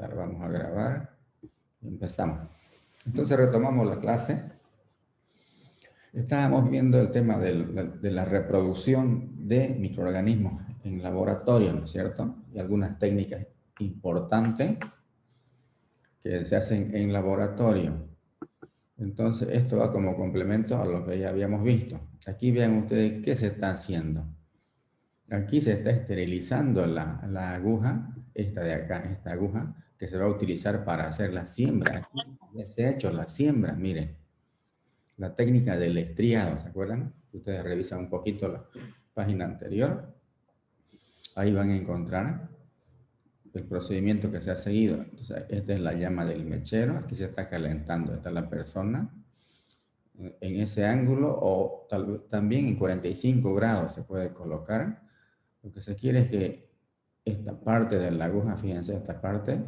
Ahora vamos a grabar. Empezamos. Entonces retomamos la clase. Estábamos viendo el tema de la reproducción de microorganismos en laboratorio, ¿no es cierto? Y algunas técnicas importantes que se hacen en laboratorio. Entonces esto va como complemento a lo que ya habíamos visto. Aquí vean ustedes qué se está haciendo. Aquí se está esterilizando la aguja, esta de acá, esta aguja, que se va a utilizar para hacer la siembra. Aquí ya se ha hecho la siembra, miren. La técnica del estriado, ¿se acuerdan? Ustedes revisan un poquito la página anterior. Ahí van a encontrar el procedimiento que se ha seguido. Entonces, esta es la llama del mechero. Aquí se está calentando. Está la persona en ese ángulo o también en 45 grados se puede colocar. Lo que se quiere es que esta parte de la aguja, fíjense, esta parte,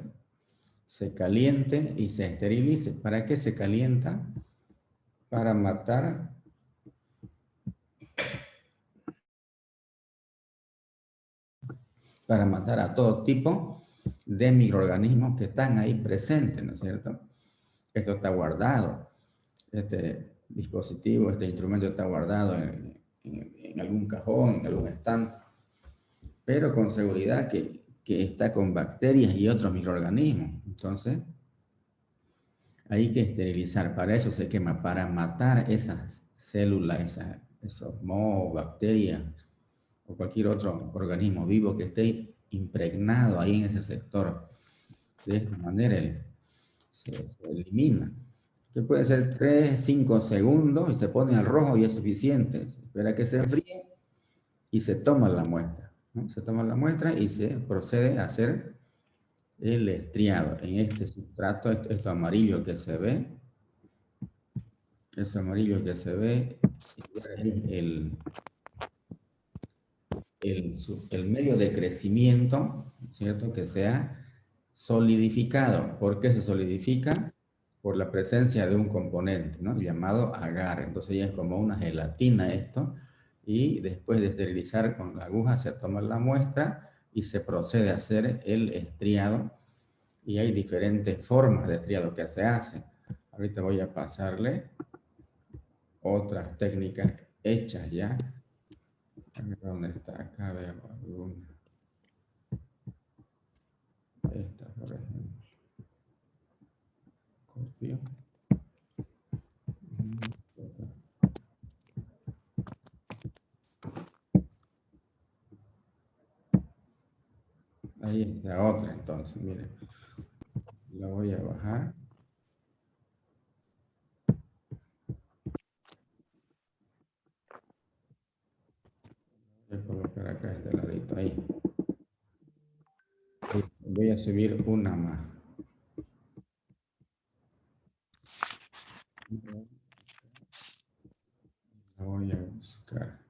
se caliente y se esterilice. ¿Para qué se calienta? Para matar a todo tipo de microorganismos que están ahí presentes, ¿no es cierto? Esto está guardado. Este dispositivo, este instrumento está guardado en algún cajón, en algún estante, pero con seguridad que está con bacterias y otros microorganismos. Entonces, hay que esterilizar. Para eso se quema, para matar esas células, esos mohos, bacterias o cualquier otro organismo vivo que esté impregnado ahí en ese sector. De esta manera se elimina. Que puede ser 3, 5 segundos y se pone al rojo y es suficiente. Se espera que se enfríe y se toma la muestra, ¿no? Se toma la muestra y se procede a hacer el estriado en este sustrato, esto amarillo que se ve, ese amarillo que se ve, el medio de crecimiento, ¿cierto? Que sea solidificado. ¿Por qué se solidifica? Por la presencia de un componente, ¿no? Llamado agar. Entonces ya es como una gelatina esto, y después de esterilizar con la aguja se toma la muestra y se procede a hacer el estriado, y hay diferentes formas de estriado que se hace. Ahorita voy a pasarle otras técnicas hechas ya. ¿Dónde está? Acá veo alguna. Esta, por ejemplo. Copio. Ahí está otra, entonces, miren. La voy a bajar. Voy a colocar acá este ladito, ahí. Voy a subir una más. La voy a buscar.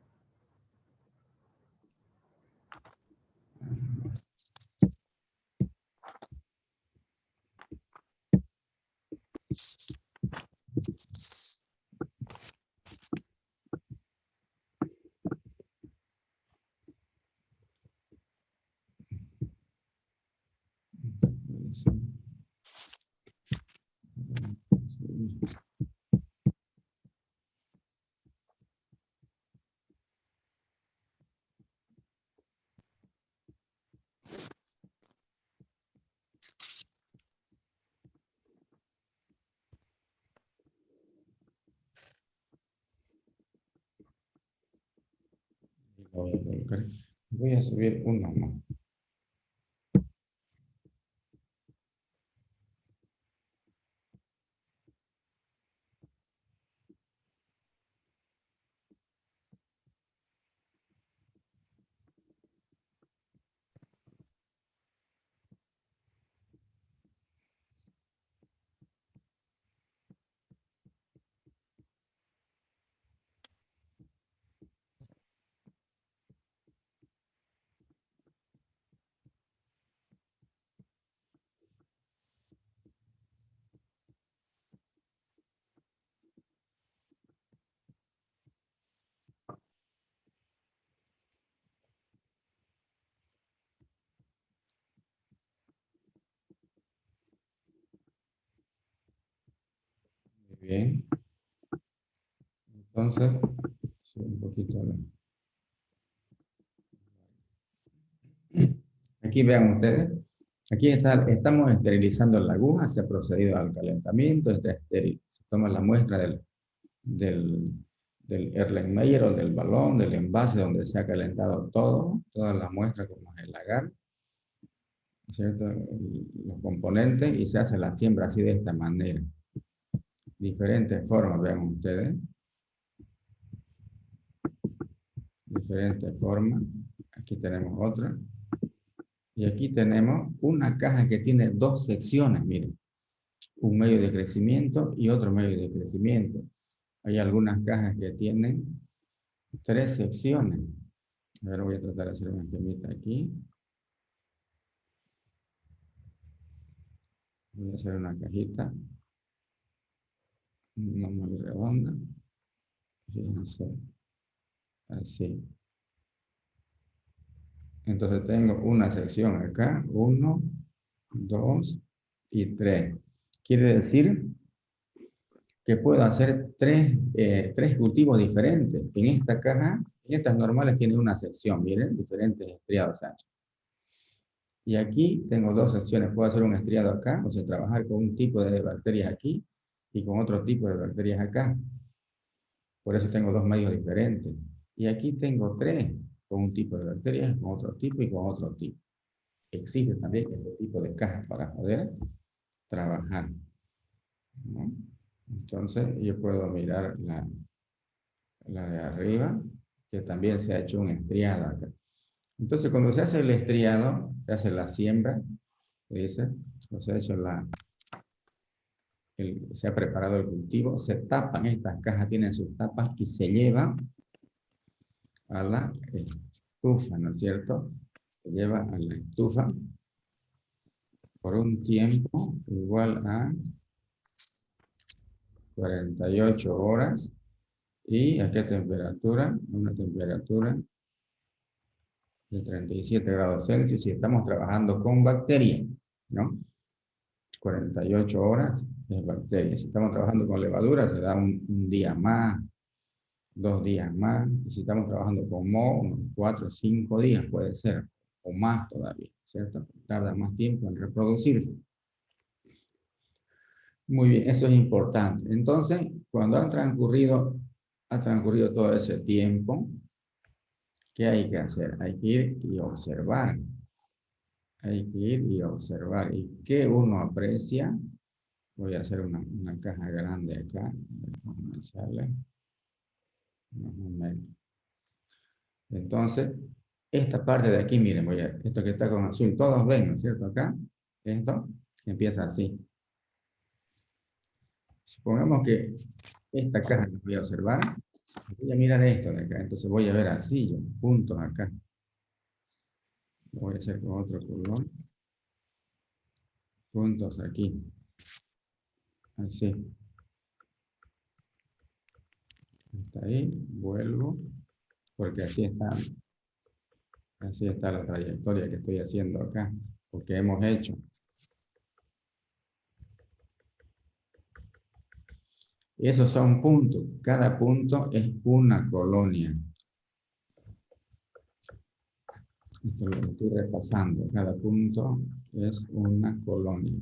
Voy a colocar. Voy a subir una más. bien. Entonces, subo un poquito aquí vean ustedes. Aquí estamos esterilizando la aguja, se ha procedido al calentamiento, está estéril. Se toma la muestra del, del Erlenmeyer o del balón, del envase donde se ha calentado todo, toda la muestra como es el agar, ¿cierto? Los componentes, y se hace la siembra así de esta manera. Diferentes formas, vean ustedes. Diferentes formas. Aquí tenemos otra. Y aquí tenemos una caja que tiene dos secciones, miren. Un medio de crecimiento y otro medio de crecimiento. Hay algunas cajas que tienen tres secciones. Ahora voy a tratar de hacer una esquemita aquí. Voy a hacer una cajita. No muy redonda. Fíjense. Así. Entonces tengo una sección acá. 1, 2 y 3. Quiere decir que puedo hacer tres cultivos diferentes. En esta caja, en estas normales tiene una sección, miren, diferentes estriados anchos. Y aquí tengo dos secciones. Puedo hacer un estriado acá, o sea, trabajar con un tipo de bacterias aquí y con otro tipo de bacterias acá. Por eso tengo dos medios diferentes. Y aquí tengo tres, con un tipo de bacterias, con otro tipo y con otro tipo. Existe también este tipo de cajas para poder trabajar, ¿no? Entonces, yo puedo mirar la de arriba, que también se ha hecho un estriado acá. Entonces, cuando se hace el estriado, se hace la siembra, dice, o se ha hecho se ha preparado el cultivo, se tapan, estas cajas tienen sus tapas y se lleva a la estufa, ¿no es cierto? Se lleva a la estufa por un tiempo igual a 48 horas. ¿Y a qué temperatura? Una temperatura de 37 grados Celsius si estamos trabajando con bacterias, ¿no? 48 horas de bacterias. Si estamos trabajando con levadura, se da un día más, 2 días más. Y si estamos trabajando con moho, unos 4 o 5 días puede ser, o más todavía, ¿cierto? Tarda más tiempo en reproducirse. Muy bien, eso es importante. Entonces, cuando ha transcurrido todo ese tiempo, ¿qué hay que hacer? Hay que ir y observar. Hay que ir y observar. ¿Y qué uno aprecia? Voy a hacer una caja grande acá. Vamos a sale. Entonces, esta parte de aquí, miren, esto que está con azul, todos ven, ¿no es cierto? Acá, esto empieza así. Supongamos que esta caja la voy a observar. Voy a mirar esto de acá. Entonces voy a ver así, yo, puntos acá. Lo voy a hacer con otro color. Puntos aquí. Así. Hasta ahí, vuelvo. Porque así está la trayectoria que estoy haciendo acá. Porque hemos hecho. Y esos son puntos. Cada punto es una colonia. Esto lo estoy repasando. Cada punto es una colonia.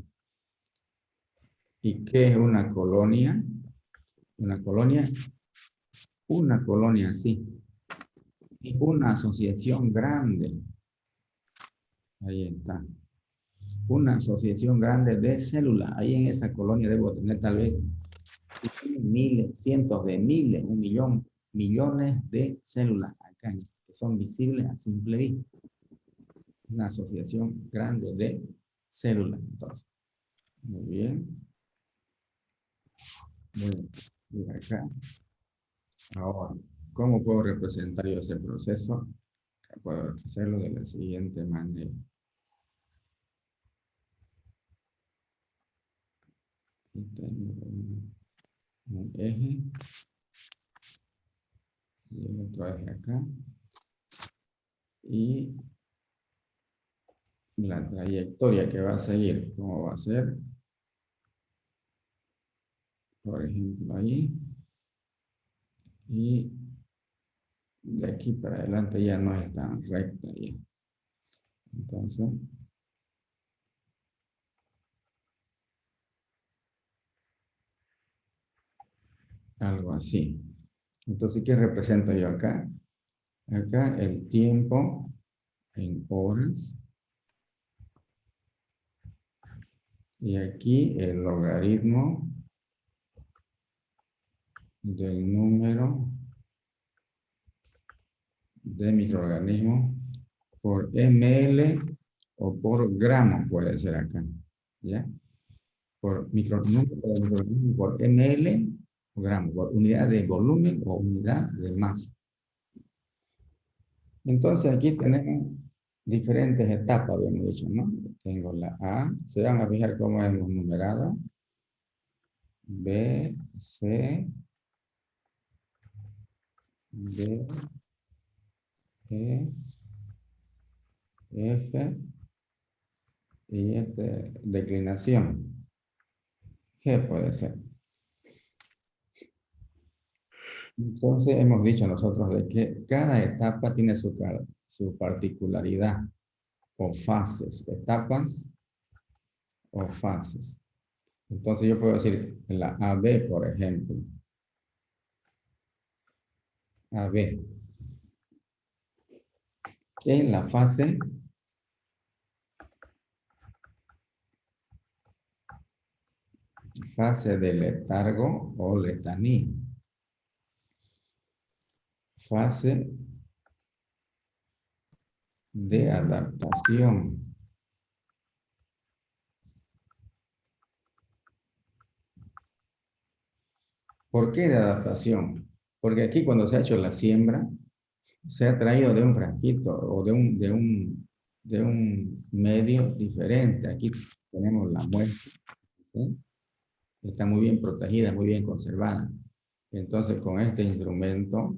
¿Y qué es una colonia? Una colonia así. Es una asociación grande. Ahí está. Una asociación grande de células. Ahí en esa colonia debo tener tal vez miles, cientos de miles, 1 millón, millones de células acá que son visibles a simple vista. Una asociación grande de células. Entonces, muy bien. Voy a ir acá. Ahora, ¿cómo puedo representar yo ese proceso? Puedo hacerlo de la siguiente manera. Aquí tengo un eje y el otro eje acá. Y la trayectoria que va a seguir, ¿cómo va a ser? por ejemplo, ahí. Y de aquí para adelante ya no es tan recta. Ya. Entonces, algo así. Entonces, ¿qué represento yo acá? Acá el tiempo en horas. Y aquí el logaritmo del número de microorganismos por ml o por gramo, puede ser acá. ¿Ya? Por microorganismo por ml o gramo, por unidad de volumen o unidad de masa. Entonces aquí tenemos diferentes etapas, habíamos dicho, ¿no? Tengo la A, se van a fijar cómo hemos numerado. B, C, D, E, F y declinación. G puede ser. Entonces hemos dicho nosotros de que cada etapa tiene su particularidad o fases, etapas o fases. Entonces yo puedo decir la AB, por ejemplo. AB. En la fase de letargo o letanía. Fase de adaptación. ¿Por qué de adaptación? Porque aquí cuando se ha hecho la siembra, se ha traído de un frasquito o de un medio diferente. Aquí tenemos la muestra, ¿sí? Está muy bien protegida, muy bien conservada. Entonces con este instrumento,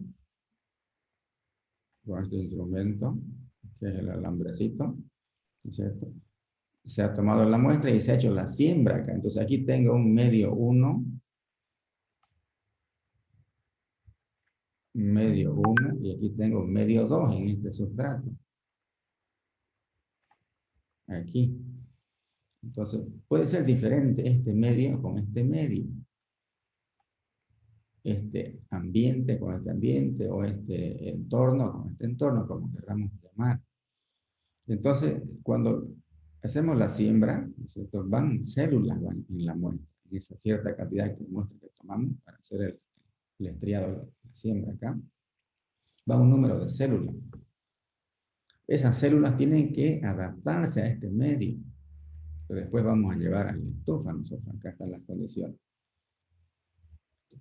que es el alambrecito, ¿no es cierto? Se ha tomado la muestra y se ha hecho la siembra acá. Entonces aquí tengo un medio 1, medio 1 y aquí tengo medio 2 en este sustrato. Aquí. Entonces puede ser diferente este medio con este medio. Este ambiente con este ambiente o este entorno con este entorno, como queramos llamar. Entonces, cuando hacemos la siembra, ¿cierto? Van células van en la muestra, en esa cierta cantidad de muestra que tomamos para hacer el estriado de la siembra acá, va un número de células. Esas células tienen que adaptarse a este medio, que después vamos a llevar a la estufa. Nosotros acá están las condiciones.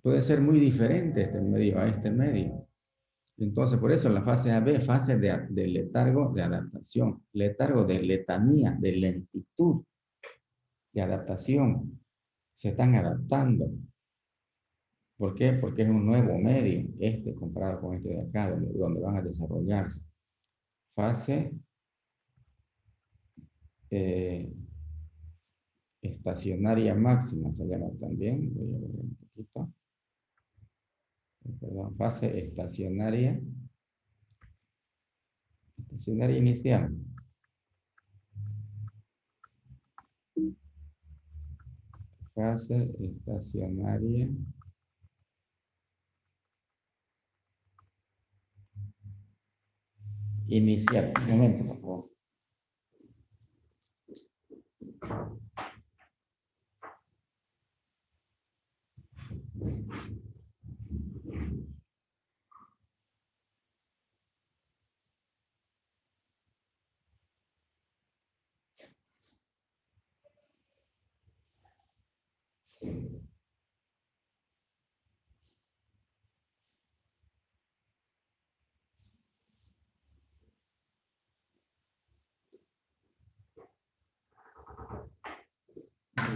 Puede ser muy diferente este medio a este medio. Entonces, por eso la fase AB, fase de letargo de adaptación, letargo de letanía, de lentitud, de adaptación. Se están adaptando. ¿Por qué? Porque es un nuevo medio, comparado con este de acá, donde van a desarrollarse. Fase estacionaria máxima se llama también. Voy a ver un poquito. Perdón, fase estacionaria inicial. Fase estacionaria inicial. Un momento, por favor.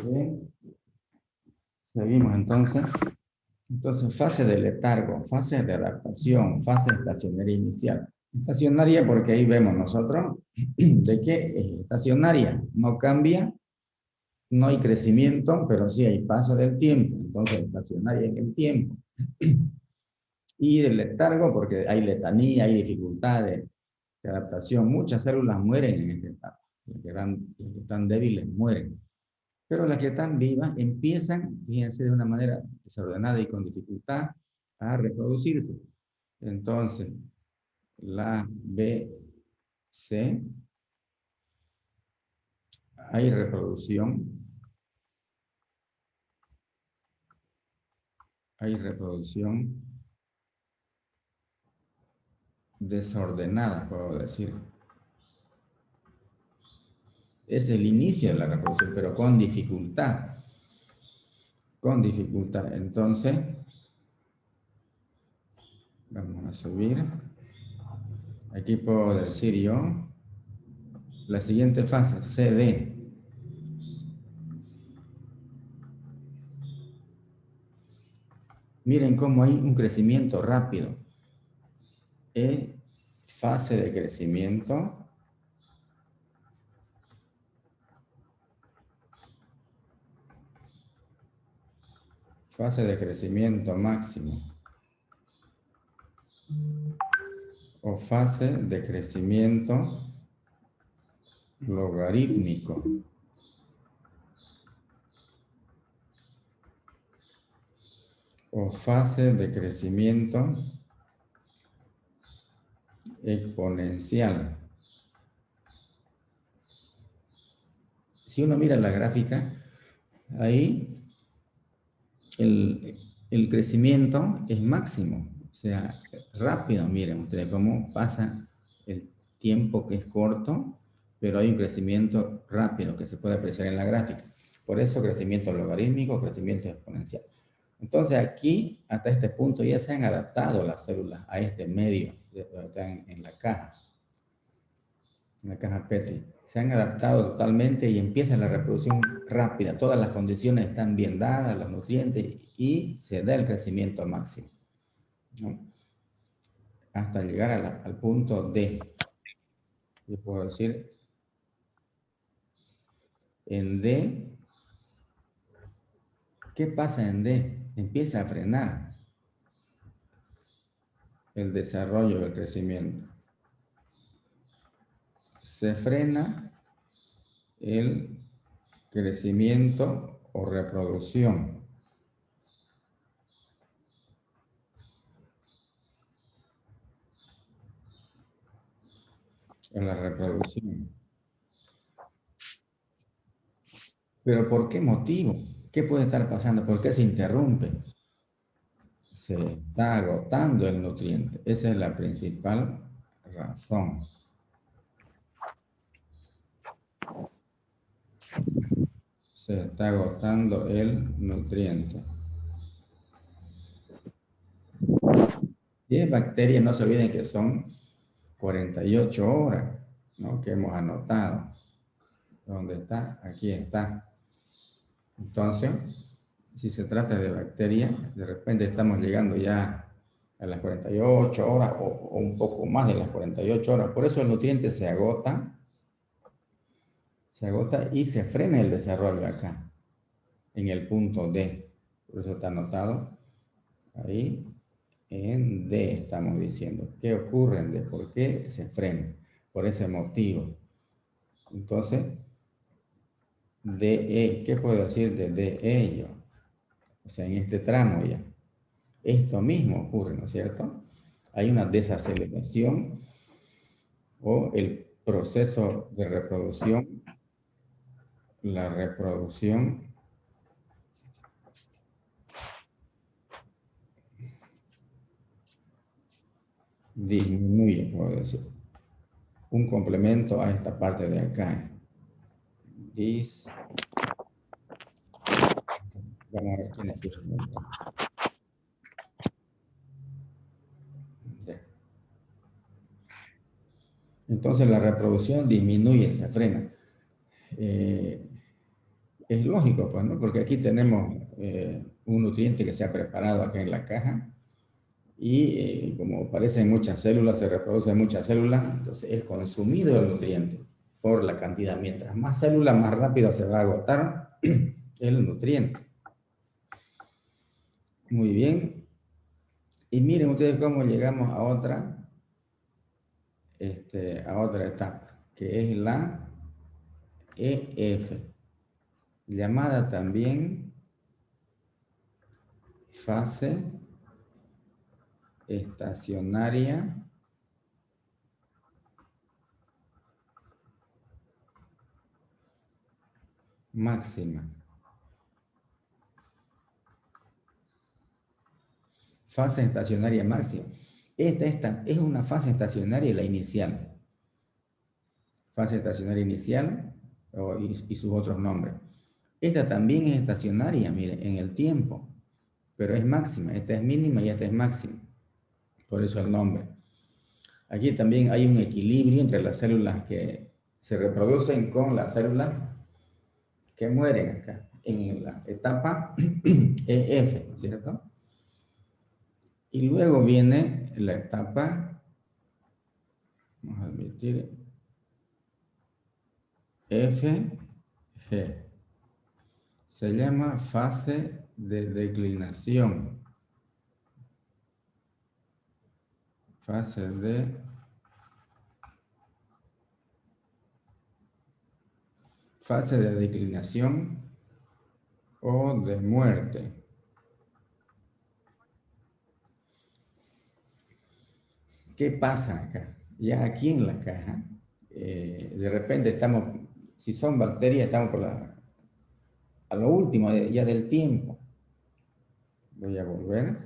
Muy bien. Seguimos entonces. Entonces, fase de letargo, fase de adaptación, fase estacionaria inicial. Estacionaria porque ahí vemos nosotros de que es estacionaria, no cambia no hay crecimiento, pero sí hay paso del tiempo, entonces estacionaria en el tiempo. Y el letargo, porque hay letanía, hay dificultades de adaptación. Muchas células mueren en esta etapa. Las que están débiles mueren. Pero las que están vivas empiezan, fíjense, de una manera desordenada y con dificultad a reproducirse. Entonces, la B, C, hay reproducción. Hay reproducción desordenada, puedo decir. Es el inicio de la reproducción, pero con dificultad. Con dificultad. Entonces, vamos a subir. Aquí puedo decir yo, la siguiente fase, CD. Miren cómo hay un crecimiento rápido. Fase de crecimiento. Fase de crecimiento máximo. O fase de crecimiento logarítmico. O fase de crecimiento exponencial. Si uno mira la gráfica, ahí el crecimiento es máximo, o sea, rápido. Miren ustedes cómo pasa el tiempo, que es corto, pero hay un crecimiento rápido que se puede apreciar en la gráfica. Por eso crecimiento logarítmico, crecimiento exponencial. Entonces aquí, hasta este punto, ya se han adaptado las células a este medio donde están en la caja Petri. Se han adaptado totalmente y empieza la reproducción rápida. Todas las condiciones están bien dadas, los nutrientes, y se da el crecimiento máximo, ¿no? Hasta llegar al punto D. Yo puedo decir, en D, ¿qué pasa en D? Empieza a frenar el desarrollo del crecimiento. Se frena el crecimiento o reproducción. En la reproducción. ¿Pero por qué motivo? ¿Qué puede estar pasando? ¿Por qué se interrumpe? Se está agotando el nutriente. Esa es la principal razón. Se está agotando el nutriente. 10 bacterias, no se olviden que son 48 horas, ¿no? Que hemos anotado. ¿Dónde está? Aquí está. Entonces, si se trata de bacterias, de repente estamos llegando ya a las 48 horas o un poco más de las 48 horas. Por eso el nutriente se agota y se frena el desarrollo acá, en el punto D. Por eso está anotado ahí en D, estamos diciendo. ¿Qué ocurre en D? ¿Por qué se frena? Por ese motivo. Entonces, DE, ¿qué puedo decir de DE yo? O sea, en este tramo ya. Esto mismo ocurre, ¿no es cierto? Hay una desaceleración o el proceso de reproducción, la reproducción disminuye, puedo decir. Un complemento a esta parte de acá. Vamos a ver quién es. Entonces la reproducción disminuye, se frena. Es lógico, pues, ¿no? Porque aquí tenemos un nutriente que se ha preparado acá en la caja y como aparecen muchas células, se reproducen muchas células, entonces es consumido el nutriente por la cantidad. Mientras más células, más rápido se va a agotar el nutriente. Muy bien. Y miren ustedes cómo llegamos a otra etapa, que es la EF, llamada también fase estacionaria máxima. Fase estacionaria máxima. Esta es una fase estacionaria, la inicial. Fase estacionaria inicial y sus otros nombres. Esta también es estacionaria, miren, en el tiempo, pero es máxima. Esta es mínima y esta es máxima. Por eso el nombre. Aquí también hay un equilibrio entre las células que se reproducen con las células que mueren acá, en la etapa EF, ¿cierto? Y luego viene la etapa, vamos a admitir, FG. Se llama fase de declinación. Fase de declinación o de muerte. ¿Qué pasa acá? Ya aquí en la caja, de repente estamos, si son bacterias, estamos a lo último ya del tiempo. Voy a volver.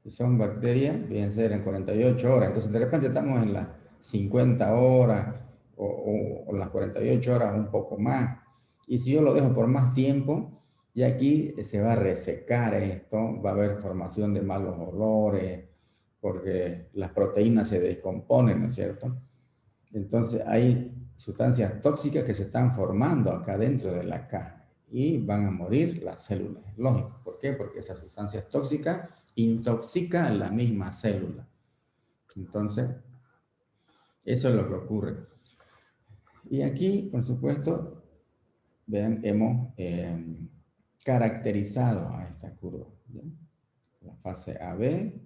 Si son bacterias, pueden ser en 48 horas. Entonces, de repente estamos en las 50 horas o las 48 horas un poco más. Y si yo lo dejo por más tiempo, ya aquí se va a resecar esto, va a haber formación de malos olores, porque las proteínas se descomponen, ¿no es cierto? Entonces, hay sustancias tóxicas que se están formando acá dentro de la caja y van a morir las células. Lógico. ¿Por qué? Porque esas sustancias tóxicas intoxican la misma célula. Entonces, eso es lo que ocurre. Y aquí, por supuesto, vean, hemos caracterizado a esta curva. ¿Bien? La fase AB,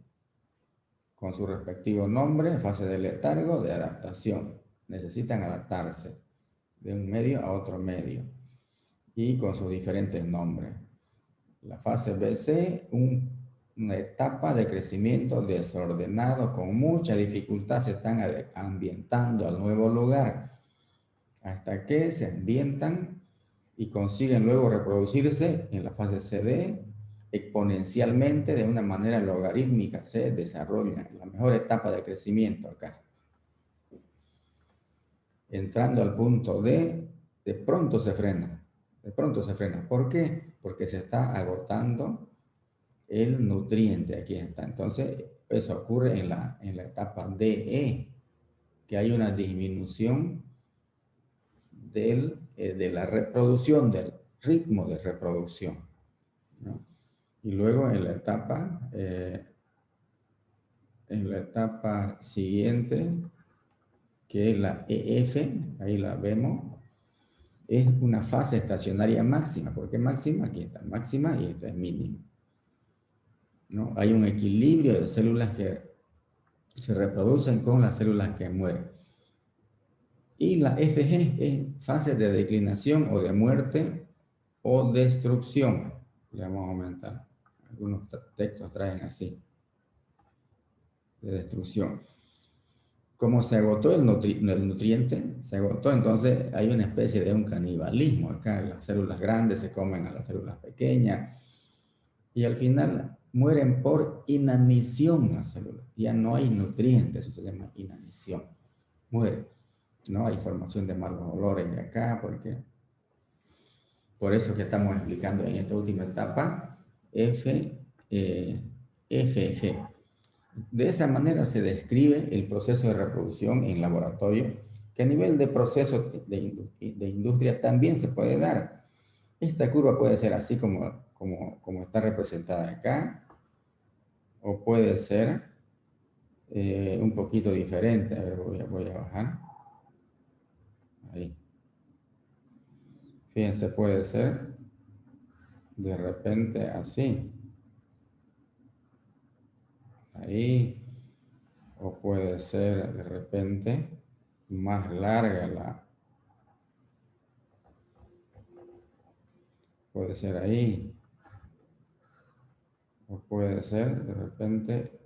con su respectivo nombre, fase de letargo, de adaptación. Necesitan adaptarse de un medio a otro medio y con sus diferentes nombres. La fase BC, una etapa de crecimiento desordenado con mucha dificultad, se están ambientando al nuevo lugar hasta que se ambientan y consiguen luego reproducirse en la fase CD exponencialmente de una manera logarítmica. Se desarrolla la mejor etapa de crecimiento acá. Entrando al punto D, de pronto se frena. De pronto se frena. ¿Por qué? Porque se está agotando el nutriente. Aquí está. Entonces, eso ocurre en la etapa DE, que hay una disminución de la reproducción, del ritmo de reproducción, ¿no? Y luego en la etapa siguiente, que es la EF, ahí la vemos, es una fase estacionaria máxima. ¿Por qué máxima? Aquí está máxima y esta es mínima, ¿no? Hay un equilibrio de células que se reproducen con las células que mueren. Y la FG es fase de declinación o de muerte o destrucción. Le vamos a aumentar. Algunos textos traen así, de destrucción. Como se agotó el nutriente, se agotó, entonces hay una especie de un canibalismo. Acá las células grandes se comen a las células pequeñas y al final mueren por inanición las células. Ya no hay nutrientes, eso se llama inanición. Mueren. No hay formación de malos olores acá, porque por eso que estamos explicando en esta última etapa FG. De esa manera se describe el proceso de reproducción en laboratorio, que a nivel de proceso de industria también se puede dar. Esta curva puede ser así como está representada acá, o puede ser un poquito diferente. A ver, voy a bajar. Ahí. Fíjense, puede ser de repente así, ahí, o puede ser de repente más larga puede ser ahí, o puede ser de repente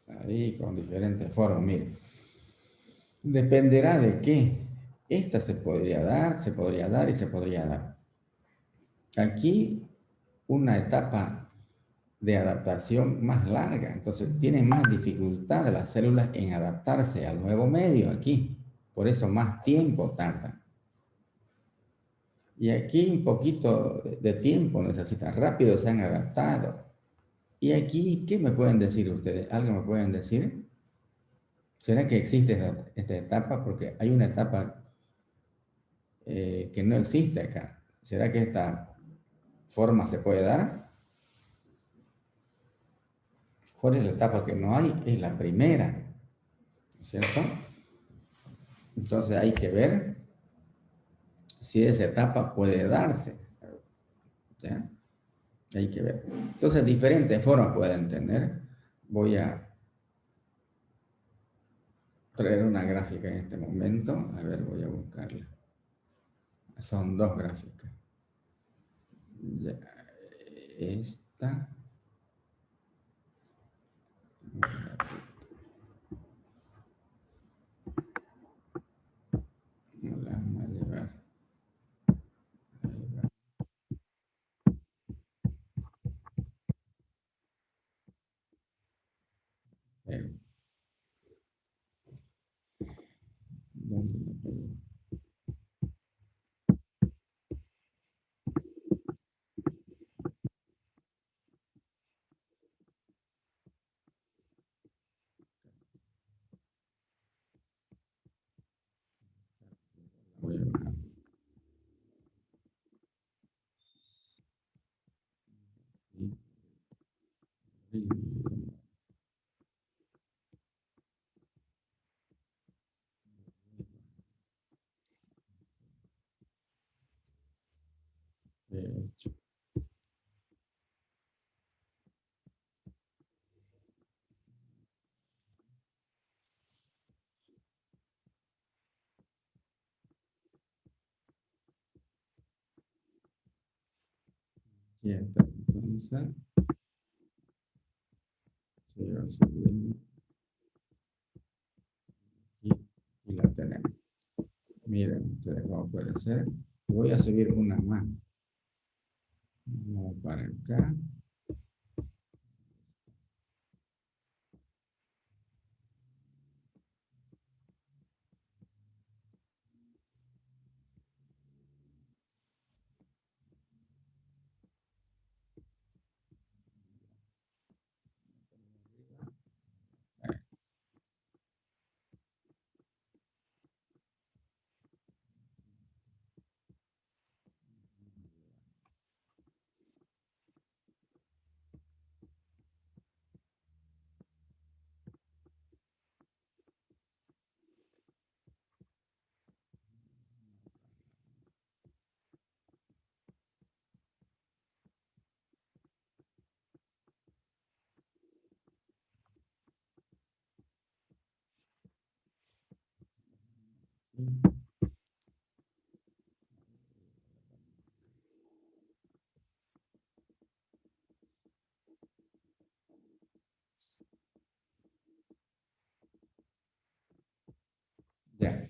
ahí con diferentes formas. Mire, dependerá de qué. Esta se podría dar, se podría dar y se podría dar. Aquí una etapa de adaptación más larga, entonces tienen más dificultad las células en adaptarse al nuevo medio aquí, por eso más tiempo tardan. Y aquí un poquito de tiempo necesitan, rápido se han adaptado. Y aquí, ¿qué me pueden decir ustedes? ¿Algo me pueden decir? ¿Será que existe esta etapa? Porque hay una etapa que no existe acá. ¿Será que esta forma se puede dar? ¿Cuál es la etapa que no hay? Es la primera, ¿no es cierto? Entonces hay que ver si esa etapa puede darse. ¿Ya? Hay que ver. Entonces diferentes formas pueden tener. Voy a traer una gráfica en este momento. A ver, voy a buscarla. Son dos gráficas. Ya, esta. No la vamos a llevar. Eh, ¿Dónde la pego? Voy a bajar. Y está. Entonces, se va subiendo. Y la tenemos. Miren ustedes cómo puede ser. Voy a subir una más. Vamos para acá. Ya.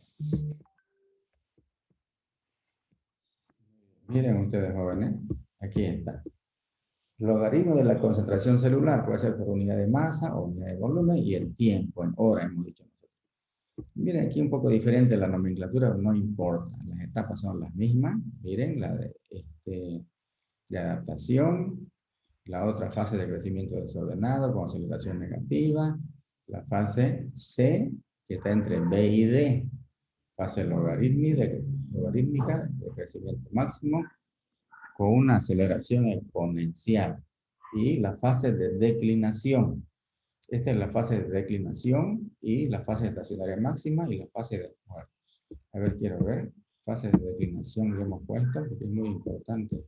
Miren ustedes, jóvenes. Aquí está. Logaritmo de la concentración celular puede ser por unidad de masa o unidad de volumen y el tiempo en hora, hemos dicho nosotros. Miren aquí un poco diferente la nomenclatura, no importa. Las etapas son las mismas. Miren, la de adaptación, la otra fase de crecimiento desordenado con aceleración negativa, la fase C, que está entre B y D, fase logarítmica de crecimiento máximo con una aceleración exponencial, y la fase de declinación. Esta es la fase de declinación y la fase estacionaria máxima y la fase de muerte. A ver, quiero ver. Fases de declinación lo hemos puesto porque es muy importante.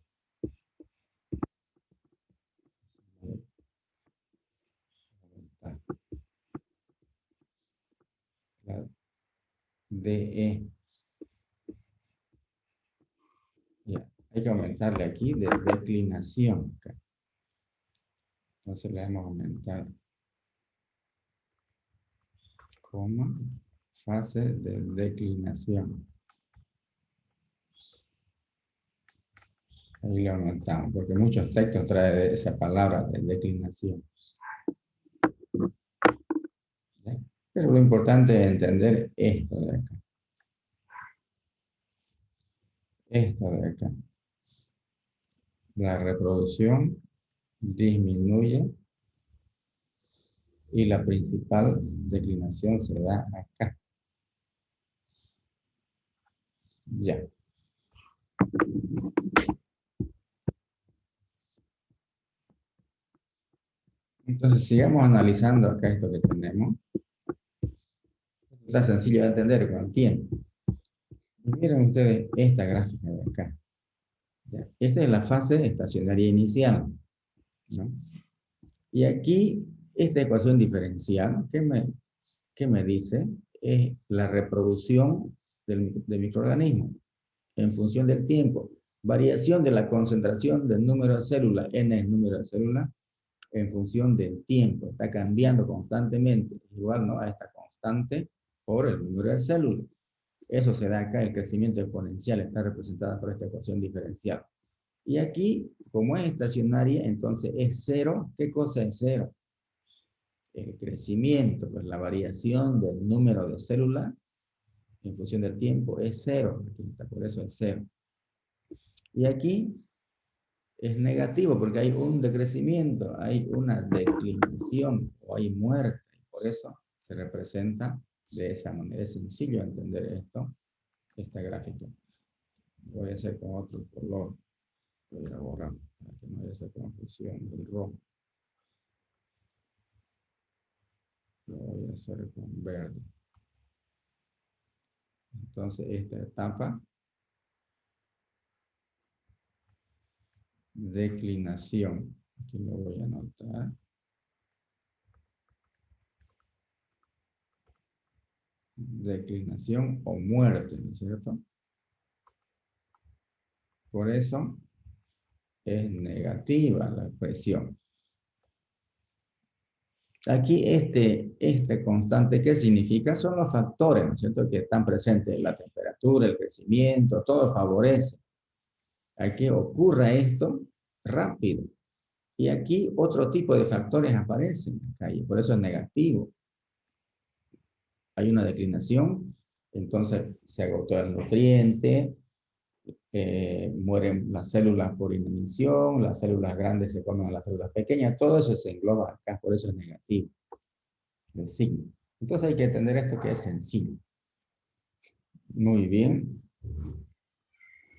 La DE. Ya. Hay que aumentarle aquí de declinación. Acá. Entonces le vamos a aumentar coma, fase de declinación. Ahí le aumentamos, porque muchos textos traen esa palabra de declinación. ¿Ya? Pero lo importante es entender esto de acá. Esto de acá. La reproducción disminuye y la principal declinación se da acá. Ya. Entonces, sigamos analizando acá esto que tenemos. Está sencillo de entender con el tiempo. Miren ustedes esta gráfica de acá. ¿Ya? Esta es la fase estacionaria inicial, ¿no? Y aquí, esta ecuación diferencial, ¿qué me dice? Es la reproducción del microorganismo en función del tiempo. Variación de la concentración del número de células, n es número de células, en función del tiempo. Está cambiando constantemente, igual no a esta constante por el número de células. Eso se da acá, el crecimiento exponencial está representado por esta ecuación diferencial. Y aquí, como es estacionaria, entonces es cero. ¿Qué cosa es cero? El crecimiento, pues la variación del número de células en función del tiempo es cero. Aquí está, por eso es cero. Y aquí es negativo porque hay un decrecimiento, hay una declinación o hay muerte. Por eso se representa de esa manera. Es sencillo entender esto, esta gráfica. Voy a hacer con otro color. Voy a borrar para que no haya esa confusión del rojo. Lo voy a hacer con verde. Entonces esta etapa, declinación. Aquí lo voy a anotar. Declinación o muerte, ¿no es cierto? Por eso es negativa la expresión. Aquí este constante, ¿qué significa? Son los factores, ¿no es cierto?, que están presentes, la temperatura, el crecimiento, todo favorece a que ocurra esto rápido. Y aquí otro tipo de factores aparecen, y por eso es negativo. Hay una declinación, entonces se agotó el nutriente, mueren las células por inanición, las células grandes se comen a las células pequeñas, todo eso se engloba acá, por eso es negativo, el signo. Entonces hay que entender esto que es sencillo. Muy bien.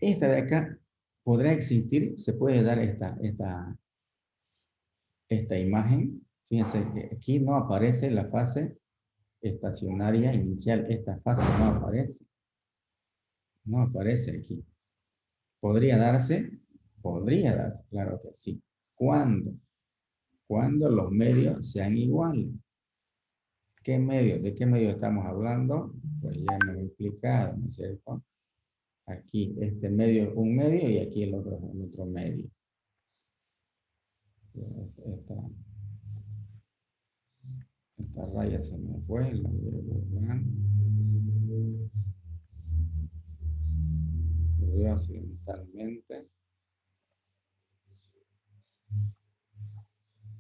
Esta de acá podrá existir, se puede dar esta imagen. Fíjense que aquí no aparece la fase estacionaria inicial, esta fase no aparece. No aparece aquí. ¿Podría darse? Podría darse, claro que sí. ¿Cuándo? Cuando los medios sean iguales. ¿Qué medios? ¿De qué medios estamos hablando? Pues ya hemos explicado, ¿no es cierto? Aquí este medio es un medio y aquí el otro medio. Esta raya se me fue, la voy a borrar. Ocurrió accidentalmente.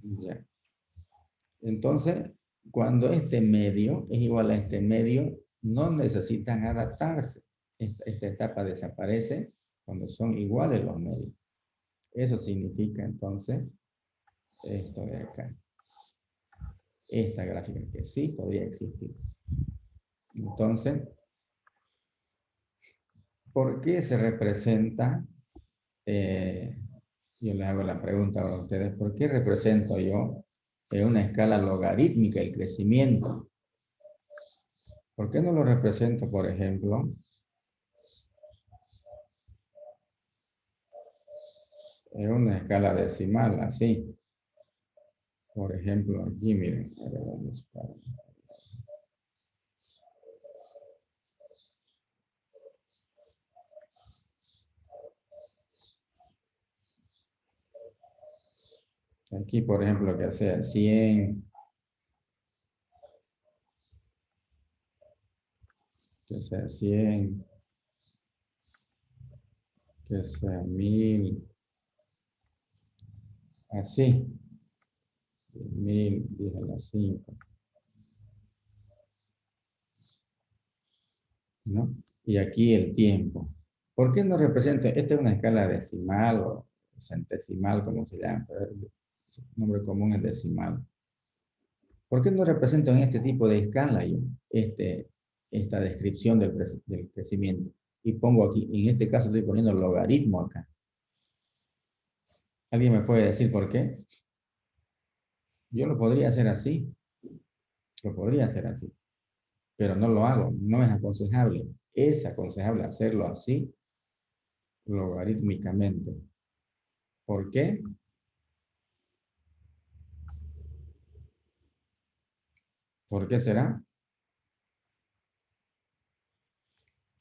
Ya. Entonces, cuando este medio es igual a este medio, no necesitan adaptarse. Esta etapa desaparece cuando son iguales los medios. Eso significa entonces esto de acá. Esta gráfica que sí podría existir. Entonces, ¿por qué se representa? Yo les hago la pregunta a ustedes, ¿por qué represento yo en una escala logarítmica el crecimiento? ¿Por qué no lo represento, por ejemplo, Es una escala decimal, así. Por ejemplo, aquí, miren, a ver dónde está. Aquí, por ejemplo, que sea 100, que sea 100, que sea 1000, así, 1000, 10 a la 5, ¿no? Y aquí el tiempo. ¿Por qué no representa? Esta es una escala decimal o centesimal, como se llama, pero el nombre común es decimal. ¿Por qué no represento en este tipo de escala yo esta descripción del crecimiento? Y pongo aquí, en este caso estoy poniendo logaritmo acá. ¿Alguien me puede decir por qué? Yo lo podría hacer así, lo podría hacer así, pero no lo hago, no es aconsejable. Es aconsejable hacerlo así, logarítmicamente. ¿Por qué? ¿Por qué será?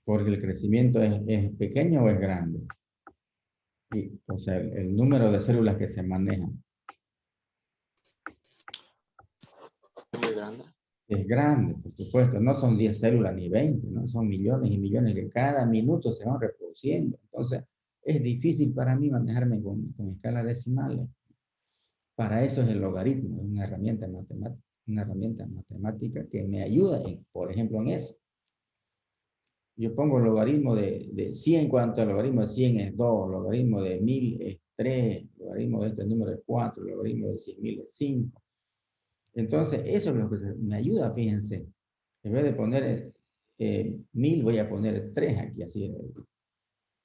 Porque el crecimiento es pequeño o es grande. Y, o sea, el número de células que se manejan Muy grande. es grande, por supuesto. No son 10 células ni 20, ¿no? Son millones y millones que cada minuto se van reproduciendo. Entonces, es difícil para mí manejarme con escalas decimales. Para eso es el logaritmo, es una herramienta matemática que me ayuda, por ejemplo, en eso. Yo pongo el logaritmo de 100, cuanto el logaritmo de 100 es 2, el logaritmo de 1000 es 3, el logaritmo de este número es 4, el logaritmo de 100.000 es 5. Entonces, eso es lo que me ayuda, fíjense. En vez de poner 1000, voy a poner 3 aquí, así. En vez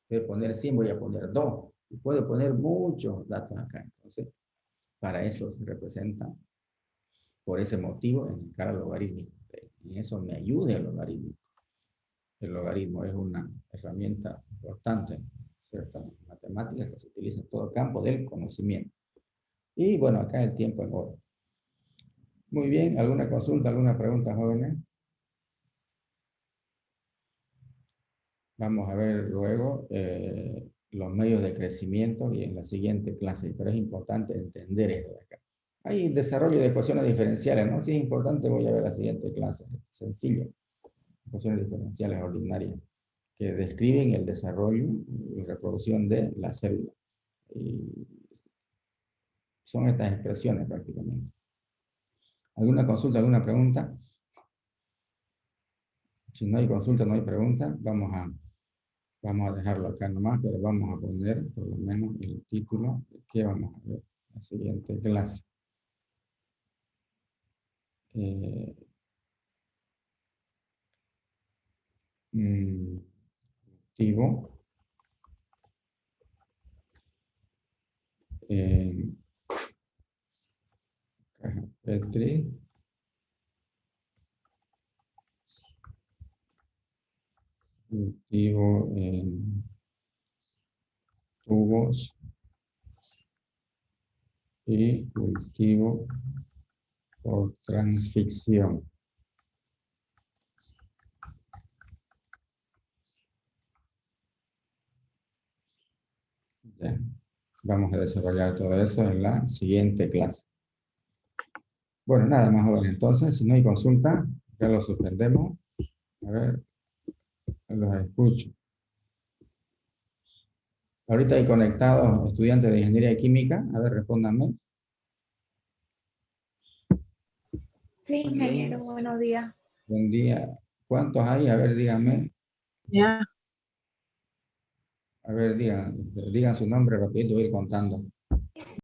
de poner 100, voy a poner 2. Y puedo poner muchos datos acá. Entonces, para eso se representa, por ese motivo, en escala logarítmica. Y eso me ayuda el logaritmo. El logaritmo es una herramienta importante, ¿cierto? Matemática que se utiliza en todo el campo del conocimiento. Y bueno, acá el tiempo en oro. Muy bien, ¿alguna consulta, alguna pregunta, jóvenes? Vamos a ver luego los medios de crecimiento y en la siguiente clase, pero es importante entender esto de acá. Hay desarrollo de ecuaciones diferenciales, ¿no? Si es importante, voy a ver la siguiente clase, sencillo. Ecuaciones diferenciales ordinarias, que describen el desarrollo y reproducción de la célula. Y son estas expresiones prácticamente. ¿Alguna consulta, alguna pregunta? Si no hay consulta, no hay pregunta, vamos a dejarlo acá nomás, pero vamos a poner por lo menos el título de qué vamos a ver en la siguiente clase. Cultivo en caja Petri, cultivo en tubos y cultivo por transficción. Ya. Vamos a desarrollar todo eso en la siguiente clase. Bueno, nada más, jóvenes. Entonces, si no hay consulta, ya lo suspendemos. A ver, los escucho. Ahorita hay conectados estudiantes de Ingeniería Química. A ver, respóndanme. Sí, ingeniero, buenos días. Buen día. ¿Cuántos hay? A ver, díganme. Ya. A ver, digan su nombre rapidito, voy a ir contando.